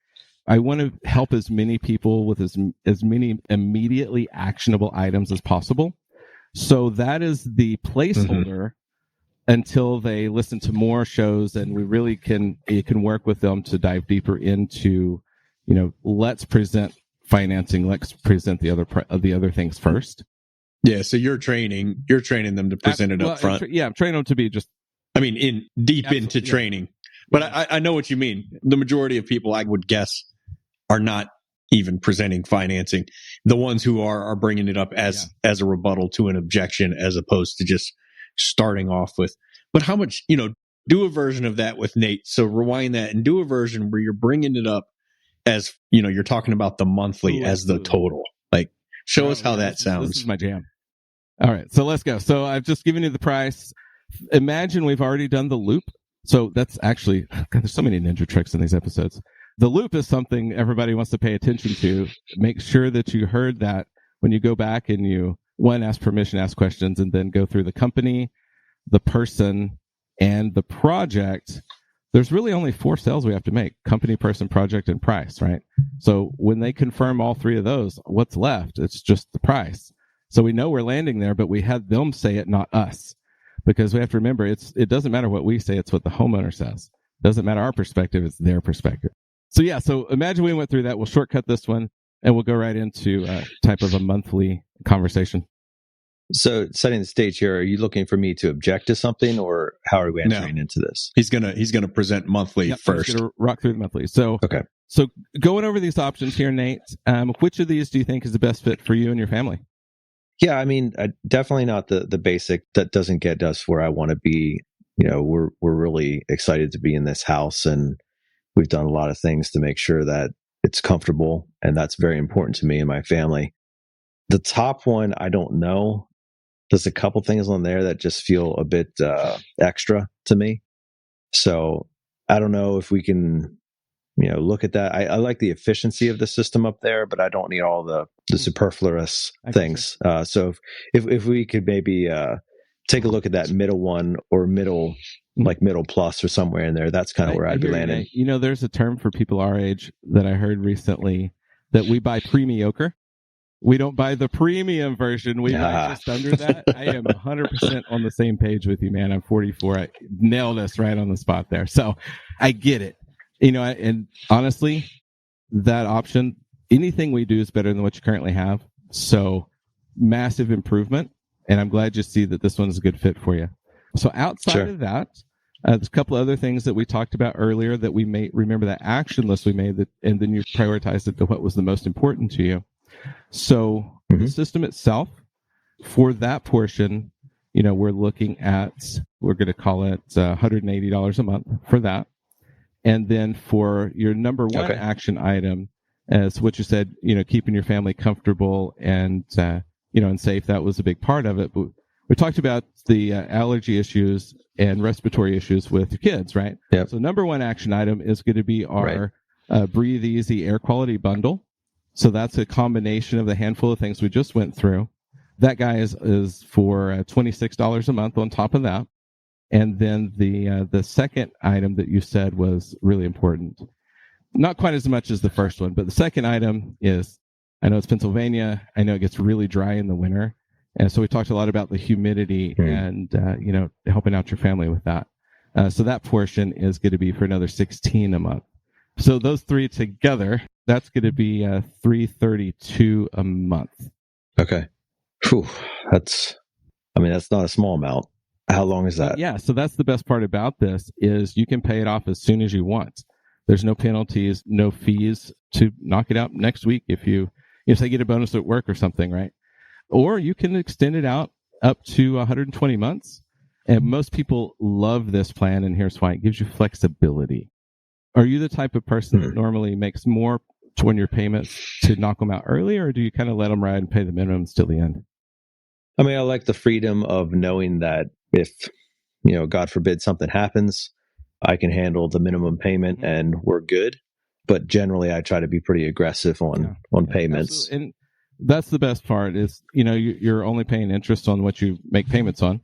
I want to help as many people with as many immediately actionable items as possible. So that is the placeholder until they listen to more shows, and we really can work with them to dive deeper into, let's present financing, let's present the other things first. Yeah, so you're training them to present it up front. I'm training them to be just. Into training. But I know what you mean. The majority of people, I would guess, are not even presenting financing. The ones who are bringing it up as a rebuttal to an objection, as opposed to just starting off with. But how much, do a version of that with Nate. So rewind that and do a version where you're bringing it up as, you're talking about the monthly as the total. Like, show us how that sounds. This is my jam. All right, so let's go. So I've just given you the price. Imagine we've already done the loop. So that's actually, God, there's so many ninja tricks in these episodes. The loop is something everybody wants to pay attention to. Make sure that you heard that when you go back and you, ask permission, ask questions, and then go through the company, the person, and the project. There's really only 4 sales we have to make: company, person, project, and price, right? So when they confirm all 3 of those, what's left? It's just the price. So we know we're landing there, but we had them say it, not us. Because we have to remember, it doesn't matter what we say, it's what the homeowner says. It doesn't matter our perspective, it's their perspective. So imagine we went through that. We'll shortcut this one, and we'll go right into type of a monthly conversation. So setting the stage here, are you looking for me to object to something, or how are we entering into this? He's gonna present monthly first. He's gonna rock through the monthly. So okay. So going over these options here, Nate, which of these do you think is the best fit for you and your family? Yeah, definitely not the basic. That doesn't get us where I want to be. We're really excited to be in this house, and we've done a lot of things to make sure that it's comfortable, and that's very important to me and my family. The top one, I don't know. There's a couple things on there that just feel a bit extra to me. So I don't know if we can, look at that. I like the efficiency of the system up there, but I don't need all the superfluous things. So if we could maybe take a look at that middle one, or middle plus or somewhere in there, that's kind of where I'd be landing. There's a term for people our age that I heard recently, that we buy pre-mediocre. We don't buy the premium version. We buy just under that. I am 100% on the same page with you, man. I'm 44. I nailed us right on the spot there. So I get it. And honestly, that option, anything we do is better than what you currently have. So massive improvement. And I'm glad you see that this one is a good fit for you. So outside of that, there's a couple other things that we talked about earlier that we may remember, that action list we made, and then you prioritized it to what was the most important to you. So the system itself, for that portion, we're looking at, we're going to call it $180 a month for that. And then for your number one action item, as what you said, keeping your family comfortable and, and safe, that was a big part of it. But we talked about the allergy issues and respiratory issues with your kids, right? Yep. So number one action item is going to be our Breathe Easy air quality bundle. So that's a combination of the handful of things we just went through. That guy is for $26 a month on top of that. And then the second item that you said was really important. Not quite as much as the first one, but the second item is, I know it's Pennsylvania. I know it gets really dry in the winter. And so we talked a lot about the humidity and, helping out your family with that. So that portion is going to be for another $16 a month. So those three together, that's going to be $332 a month. Okay. Whew. That's not a small amount. How long is that? Yeah. So that's the best part about this is you can pay it off as soon as you want. There's no penalties, no fees to knock it out next week if you say get a bonus at work or something, right? Or you can extend it out up to 120 months. And most people love this plan, and here's why. It gives you flexibility. Are you the type of person that normally makes more on your payments to knock them out early, or do you kind of let them ride and pay the minimums till the end? I mean, I like the freedom of knowing that if, God forbid something happens, I can handle the minimum payment and we're good. But generally, I try to be pretty aggressive on payments. Absolutely. And that's the best part is, you're only paying interest on what you make payments on.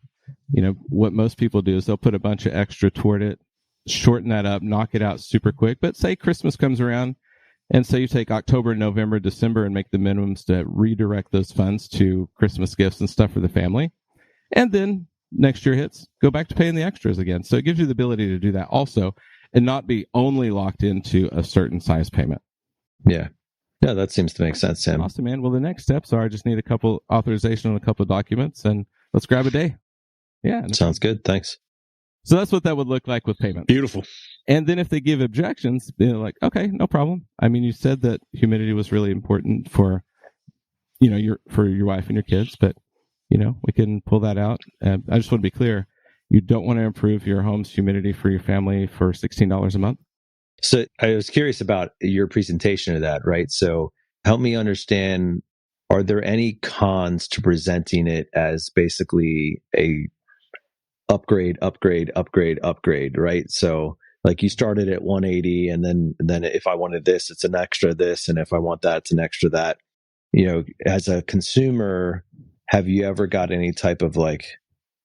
What most people do is they'll put a bunch of extra toward it, shorten that up, knock it out super quick. But say Christmas comes around and say you take October, November, December and make the minimums to redirect those funds to Christmas gifts and stuff for the family. And then next year hits, go back to paying the extras again. So it gives you the ability to do that also and not be only locked into a certain size payment. Yeah. Yeah, that seems to make sense, Sam. Awesome, man. Well, the next steps are I just need a couple authorization on a couple of documents and let's grab a day. Yeah. Sounds good. Thanks. So that's what that would look like with payment. Beautiful. And then if they give objections, they're like, okay, no problem. I mean, you said that humidity was really important for, for your wife and your kids, but, we can pull that out. I just want to be clear. You don't want to improve your home's humidity for your family for $16 a month. So I was curious about your presentation of that, right? So help me understand, are there any cons to presenting it as basically a upgrade, right? So like you started at 180 and then if I wanted this, it's an extra this. And if I want that, it's an extra that. As a consumer, have you ever got any type of like,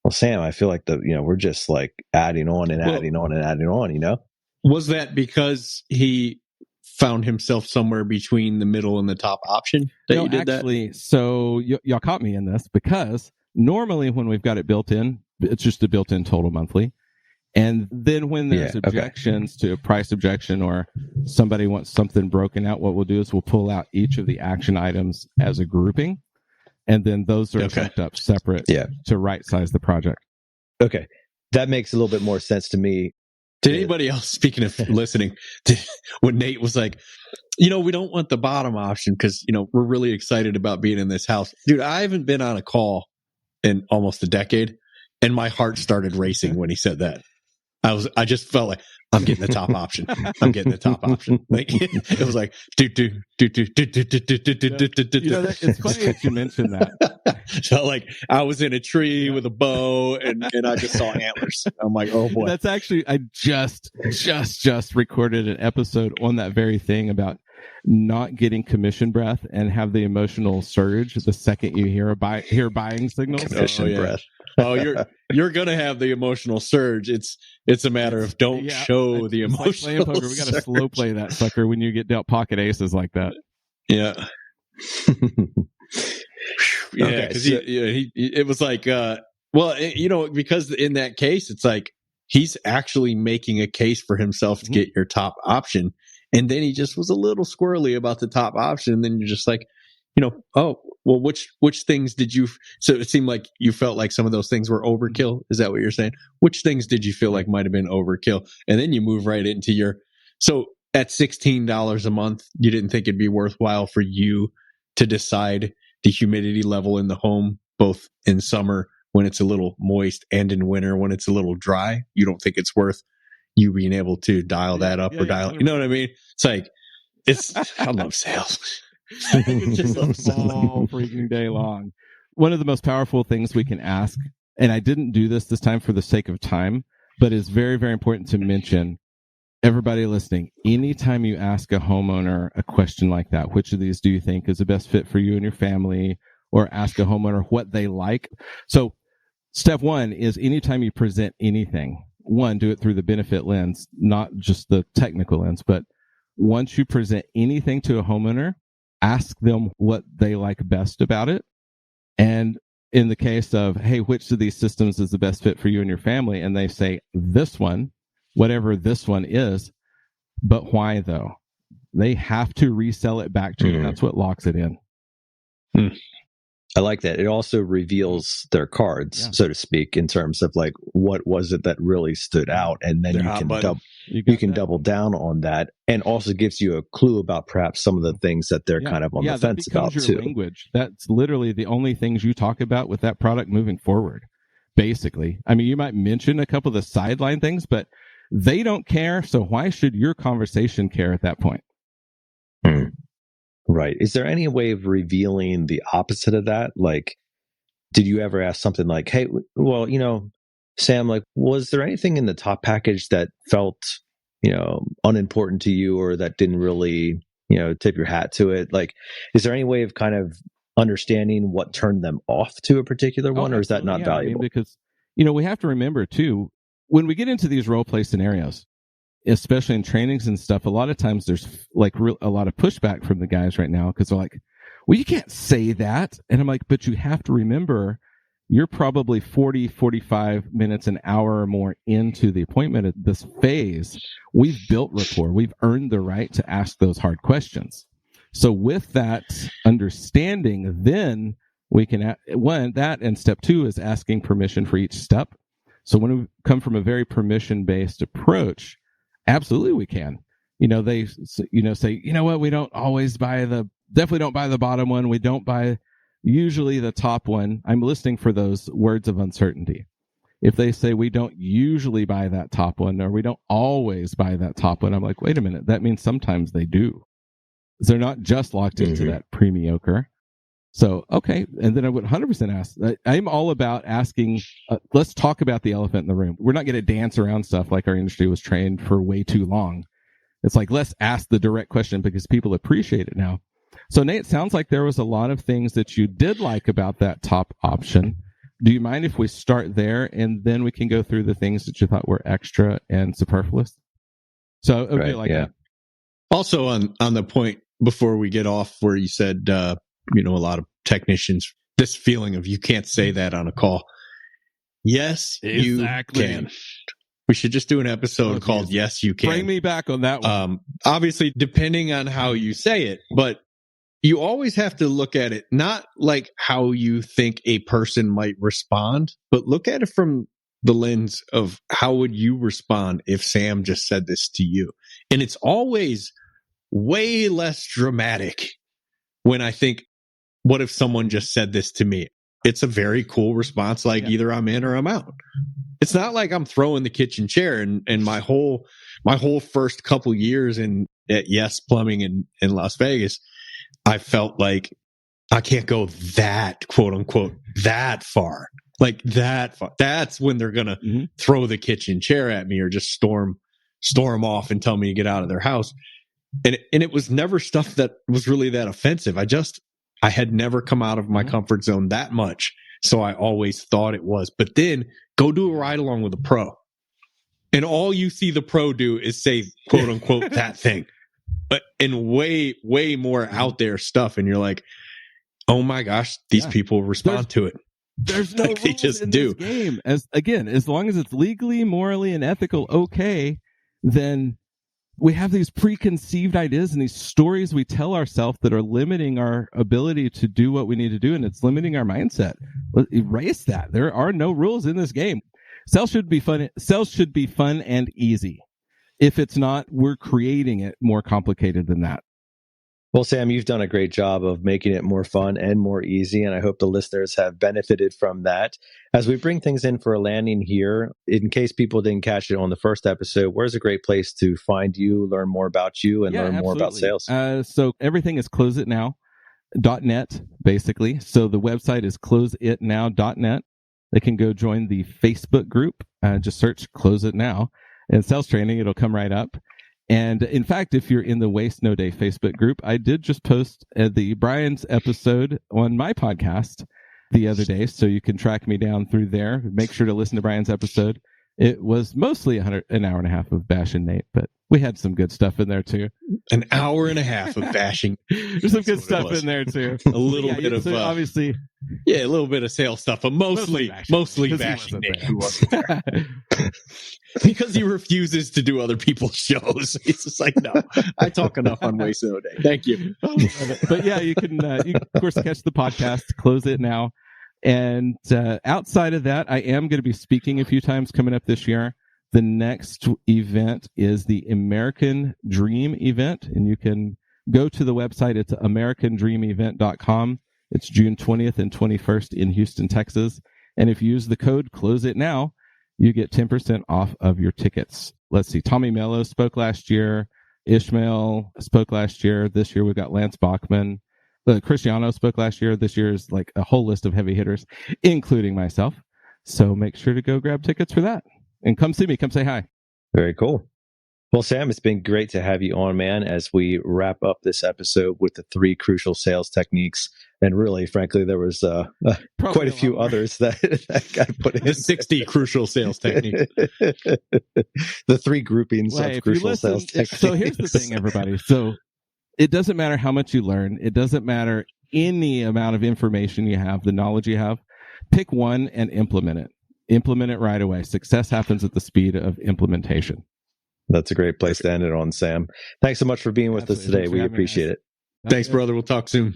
well, Sam, I feel like we're just like adding on and adding on and adding on, Was that because he found himself somewhere between the middle and the top option that you did actually, that? So y'all caught me in this because normally when we've got it built in, it's just a built-in total monthly. And then when there's objections to a price objection or somebody wants something broken out, what we'll do is we'll pull out each of the action items as a grouping. And then those are checked up separate to right size the project. Okay. That makes a little bit more sense to me. Did anybody else, speaking of listening, when Nate was like, we don't want the bottom option because, we're really excited about being in this house. Dude, I haven't been on a call in almost a decade and my heart started racing when he said that. I just felt like I'm getting the top option. I'm getting the top option. Like it was like it's funny that you mentioned that. So like I was in a tree with a bow and I just saw antlers. I'm like, oh boy. That's actually I just recorded an episode on that very thing about not getting commission breath and have the emotional surge the second you hear buying signals. Commission breath. Oh, you're gonna have the emotional surge. It's a matter of don't show the emotional. Like poker. We got to slow play that sucker when you get dealt pocket aces like that. Yeah. Yeah, because it was like, because in that case, it's like he's actually making a case for himself to get your top option, and then he just was a little squirrely about the top option, and then you're just like, oh, well, which things did you? So it seemed like you felt like some of those things were overkill. Is that what you're saying? Which things did you feel like might have been overkill? And then you move right into so at $16 a month, you didn't think it'd be worthwhile for you to decide the humidity level in the home both in summer when it's a little moist and in winter when it's a little dry, you don't think it's worth you being able to dial that up or dial, you know what I mean? It's like, I love sales. It's just all freaking day long. One of the most powerful things we can ask, and I didn't do this time for the sake of time, but it's very, very important to mention, everybody listening, anytime you ask a homeowner a question like that, which of these do you think is the best fit for you and your family, or ask a homeowner what they like. So step one is anytime you present anything, one, do it through the benefit lens, not just the technical lens, but once you present anything to a homeowner, ask them what they like best about it. And in the case of, hey, which of these systems is the best fit for you and your family? And they say this one, whatever this one is, but why though? They have to resell it back to you. That's what locks it in. I like that. It also reveals their cards, so to speak, in terms of like, what was it that really stood out? And then you can double down on that, and also gives you a clue about perhaps some of the things that they're kind of on the fence about your too. Language. That's literally the only things you talk about with that product moving forward, basically. I mean, you might mention a couple of the sideline things, but they don't care. So why should your conversation care at that point? Right. Is there any way of revealing the opposite of that? Like, did you ever ask something like, hey, well, Sam, like, was there anything in the top package that felt, unimportant to you, or that didn't really, tip your hat to it? Like, is there any way of kind of understanding what turned them off to a particular one, or is that not valuable? Because, we have to remember too, when we get into these role play scenarios, especially in trainings and stuff, a lot of times there's like a lot of pushback from the guys right now, because they're like, well, you can't say that. And I'm like, but you have to remember, you're probably 40, 45 minutes, an hour or more into the appointment at this phase. We've built rapport. We've earned the right to ask those hard questions. So with that understanding, then we can, and step two is asking permission for each step. So when we come from a very permission-based approach, absolutely we can. They, say, we don't always definitely don't buy the bottom one. We don't buy usually the top one. I'm listening for those words of uncertainty. If they say we don't usually buy that top one, or we don't always buy that top one, I'm like, wait a minute. That means sometimes they do. They're not just locked into that pre-mediocre. So, okay. And then I would 100% ask. I'm all about asking, let's talk about the elephant in the room. We're not going to dance around stuff like our industry was trained for way too long. It's like, let's ask the direct question because people appreciate it now. So, Nate, it sounds like there was a lot of things that you did like about that top option. Do you mind if we start there and then we can go through the things that you thought were extra and superfluous? So, okay, that. Also, on the point before we get off where you said, a lot of technicians, this feeling of you can't say that on a call. Yes, exactly. You can. We should just do an episode called Yes, You Can. Bring me back on that one. Obviously, depending on how you say it, but you always have to look at it not like how you think a person might respond, but look at it from the lens of how would you respond if Sam just said this to you? And it's always way less dramatic when I think, what if someone just said this to me? It's a very cool response, like either I'm in or I'm out. It's not like I'm throwing the kitchen chair. And my whole first couple years at Yes Plumbing in Las Vegas, I felt like I can't go that, quote unquote, that far. Like that far. That's when they're gonna throw the kitchen chair at me or just storm off and tell me to get out of their house. And it was never stuff that was really that offensive. I had never come out of my comfort zone that much. So I always thought it was. But then go do a ride along with a pro. And all you see the pro do is say, quote unquote, that thing. But in way, way more out there stuff. And you're like, oh my gosh, these people respond to it. There's no rules they just in this game. As long as it's legally, morally, and ethical, okay, then we have these preconceived ideas and these stories we tell ourselves that are limiting our ability to do what we need to do, and it's limiting our mindset. Erase that. There are no rules in this game. Sales should be fun. Sales should be fun and easy. If it's not, we're creating it more complicated than that. Well, Sam, you've done a great job of making it more fun and more easy, and I hope the listeners have benefited from that. As we bring things in for a landing here, in case people didn't catch it on the first episode, where's a great place to find you, learn more about you, and learn more about sales? So everything is closeitnow.net, basically. So the website is closeitnow.net. They can go join the Facebook group. Just search Close It Now and Sales Training. It'll come right up. And in fact, if you're in the Waste No Day Facebook group, I did just post the Brian's episode on my podcast the other day, so you can track me down through there. Make sure to listen to Brian's episode. It was mostly an hour and a half of bashing Nate, but we had some good stuff in there too. An hour and a half of bashing. There's some good stuff in there too. A little bit of obviously, a little bit of sales stuff, but mostly bashing Nate, who wasn't there. Because he refuses to do other people's shows. He's just like, no, I talk enough on Waste No Day. Thank you. But yeah, you can of course catch the podcast, Close It Now. And outside of that, I am going to be speaking a few times coming up this year. The next event is the American Dream event, and you can go to the website. It's americandreamevent.com. It's June 20th and 21st in Houston, Texas. And if you use the code Close It Now, you get 10% off of your tickets. Let's see. Tommy Mello spoke last year. Ishmael spoke last year. This year we've got Lance Bachman. Cristiano spoke last year. This year is like a whole list of heavy hitters, including myself. So make sure to go grab tickets for that. And come see me. Come say hi. Very cool. Well, Sam, it's been great to have you on, man, as we wrap up this episode with the 3 crucial sales techniques. And really, frankly, there was quite a few others that got put in. The 60 crucial sales techniques. The 3 groupings of crucial sales techniques. So here's the thing, everybody. So it doesn't matter how much you learn. It doesn't matter any amount of information you have, the knowledge you have. Pick one and implement it. Implement it right away. Success happens at the speed of implementation. That's a great place to end it on, Sam. Thanks so much for being with us today. We appreciate it. Thanks, brother. We'll talk soon.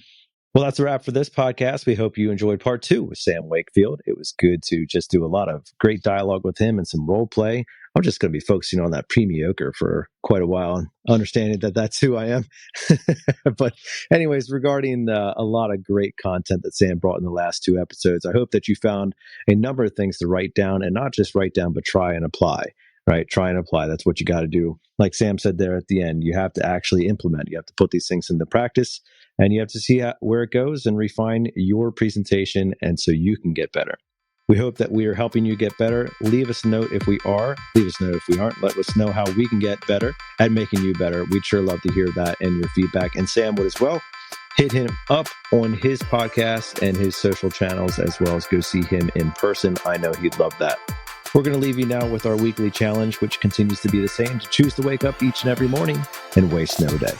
Well, that's a wrap for this podcast. We hope you enjoyed part 2 with Sam Wakefield. It was good to just do a lot of great dialogue with him and some role play. I'm just going to be focusing on that pre-mediocre for quite a while and understanding that that's who I am. But anyways, regarding a lot of great content that Sam brought in the last 2 episodes, I hope that you found a number of things to write down, and not just write down, but try and apply. Right? Try and apply. That's what you got to do. Like Sam said there at the end, you have to actually implement. You have to put these things into practice, and you have to see where it goes and refine your presentation, and so you can get better. We hope that we are helping you get better. Leave us a note if we are. Leave us a note if we aren't. Let us know how we can get better at making you better. We'd sure love to hear that and your feedback. And Sam would as well. Hit him up on his podcast and his social channels, as well as go see him in person. I know he'd love that. We're going to leave you now with our weekly challenge, which continues to be the same: to choose to wake up each and every morning and waste no day.